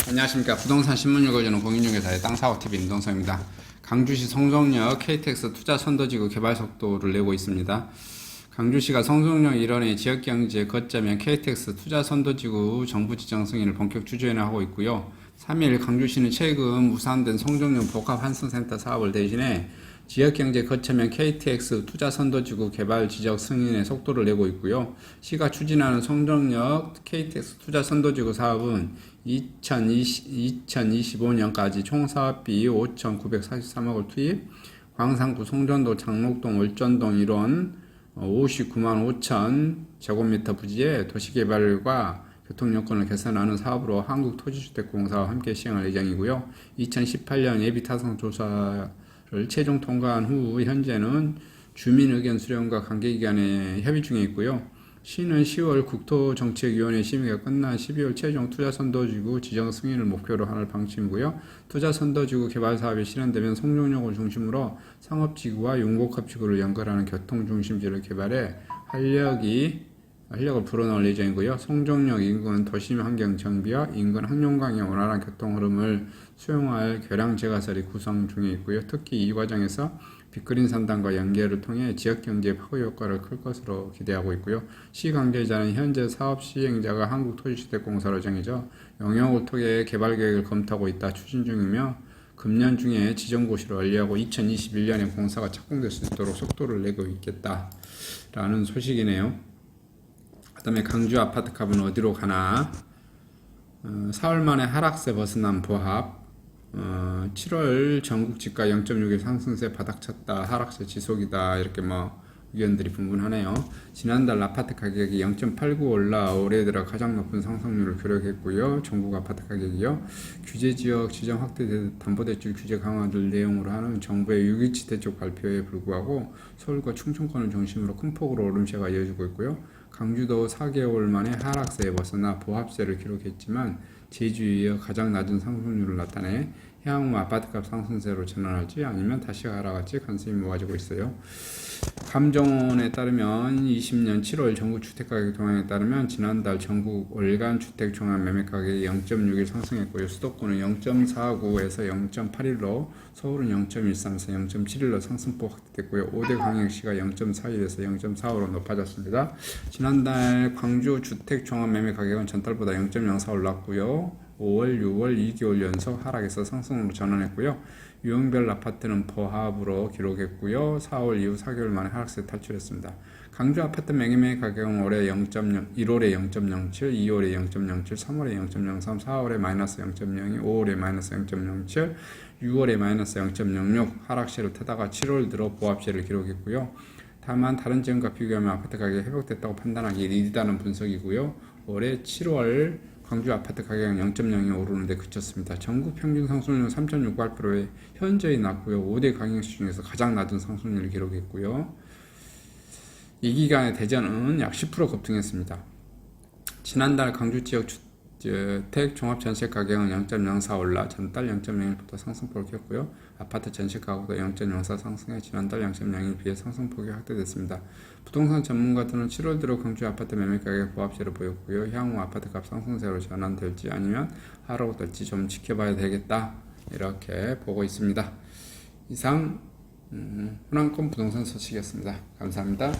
안녕하십니까. 부동산 신문 읽어주는 공인중개사의 땅사고TV 임동서입니다. 강주시 성송역 KTX 투자 선도지구 개발 속도를 내고 있습니다. 강주시가 성송역 일원의 지역경제 거점인 KTX 투자 선도지구 정부 지정 승인을 본격 추진하고 있고요. 3일 강주시는 최근 무산된 성송역 복합환승센터 사업을 대신해 지역경제 거점형 KTX 투자 선도지구 개발 지적 승인의 속도를 내고 있고요. 시가 추진하는 성정역 KTX 투자 선도지구 사업은 2025년까지 총 사업비 5,943억을 투입, 광산구 송전도 장록동 월전동 일원 59만 5천 제곱미터 부지에 도시개발과 교통여건을 개선하는 사업으로 한국토지주택공사와 함께 시행할 예정이고요. 2018년 예비타당조사를 최종 통과한 후 현재는 주민의견 수렴과 관계기관에 협의 중에 있고요. 시는 10월 국토정책위원회 심의가 끝난 12월 최종 투자선도지구 지정 승인을 목표로 하는 방침이고요. 투자선도지구 개발 사업이 실현되면 성종역을 중심으로 상업지구와 용복합지구를 연결하는 교통중심지를 개발해 활력을 불어넣을 예정이고요. 송정역 인근 도심 환경 정비와 인근 항용강의 원활한 교통 흐름을 수용할 교량 제가설이 구성 중에 있고요. 특히 이 과정에서 빅그린 산단과 연계를 통해 지역경제 파급 효과를 클 것으로 기대하고 있고요. 시 관계자는 현재 사업 시행자가 한국토지주택공사로 정해져 영역을 통해 개발 계획을 검토하고 있다 추진 중이며 금년 중에 지정고시를 완료하고 2021년에 공사가 착공될 수 있도록 속도를 내고 있겠다라는 소식이네요. 그 다음에 강주 아파트값은 어디로 가나. 4월 만에 하락세 벗어난 보합. 7월 전국 집가 0.6일 상승세 바닥쳤다. 하락세 지속이다. 이렇게 의견들이 분분하네요. 지난달 아파트 가격이 0.89 올라 올해 들어 가장 높은 상승률을 기록했고요. 전국 아파트 가격이요. 규제지역 지정 확대 담보대출 규제 강화를 내용으로 하는 정부의 6.27 대책 발표에 불구하고 서울과 충청권을 중심으로 큰 폭으로 오름세가 이어지고 있고요. 강주도 4개월 만에 하락세에 벗어나 보합세를 기록했지만 제주에 이어 가장 낮은 상승률을 나타내 향후 아파트값 상승세로 전환할지 아니면 다시 하락할지 관심이 모아지고 있어요. 감정원에 따르면 20년 7월 전국 주택가격 동향에 따르면 지난달 전국 월간 주택 종합 매매 가격이 0.6일 상승했고요. 수도권은 0.49에서 0.81로, 서울은 0.13에서 0.71로 상승폭 확대됐고요. 5대 광역시가 0.41에서 0.45로 높아졌습니다. 지난달 광주 주택 종합 매매 가격은 전달보다 0.04 올랐고요. 5월, 6월 2개월 연속 하락에서 상승으로 전환했고요. 유형별 아파트는 보합으로 기록했고요. 4월 이후 4개월 만에 하락세 탈출했습니다. 강주 아파트 매매 가격은 올해 0.0, 1월에 0.07, 2월에 0.07, 3월에 0.03, 4월에 마이너스 0.02, 5월에 마이너스 0.07, 6월에 마이너스 0.06 하락세를 타다가 7월 들어 보합세를 기록했고요. 다만 다른 지역과 비교하면 아파트 가격이 회복됐다고 판단하기 이르다는 분석이고요. 올해 7월 광주 아파트 가격은 0.02 오르는데 그쳤습니다. 전국 평균 상승률은 3.68%에 현저히 낮고요. 5대 광역시 중에서 가장 낮은 상승률을 기록했고요. 이 기간에 대전은 약 10% 급등했습니다. 지난달 강주 지역 주택 종합 전세 가격은 0.04 올라 전달 0.01부터 상승폭을 켰고요. 아파트 전세 가격도 0.04 상승해 지난달 0.01에 비해 상승폭이 확대됐습니다. 부동산 전문가들은 7월 들어 강주 아파트 매매 가격 보합세를 보였고요. 향후 아파트값 상승세로 전환될지 아니면 하락될지 좀 지켜봐야 되겠다 이렇게 보고 있습니다. 이상 호남권 부동산 소식이었습니다. 감사합니다.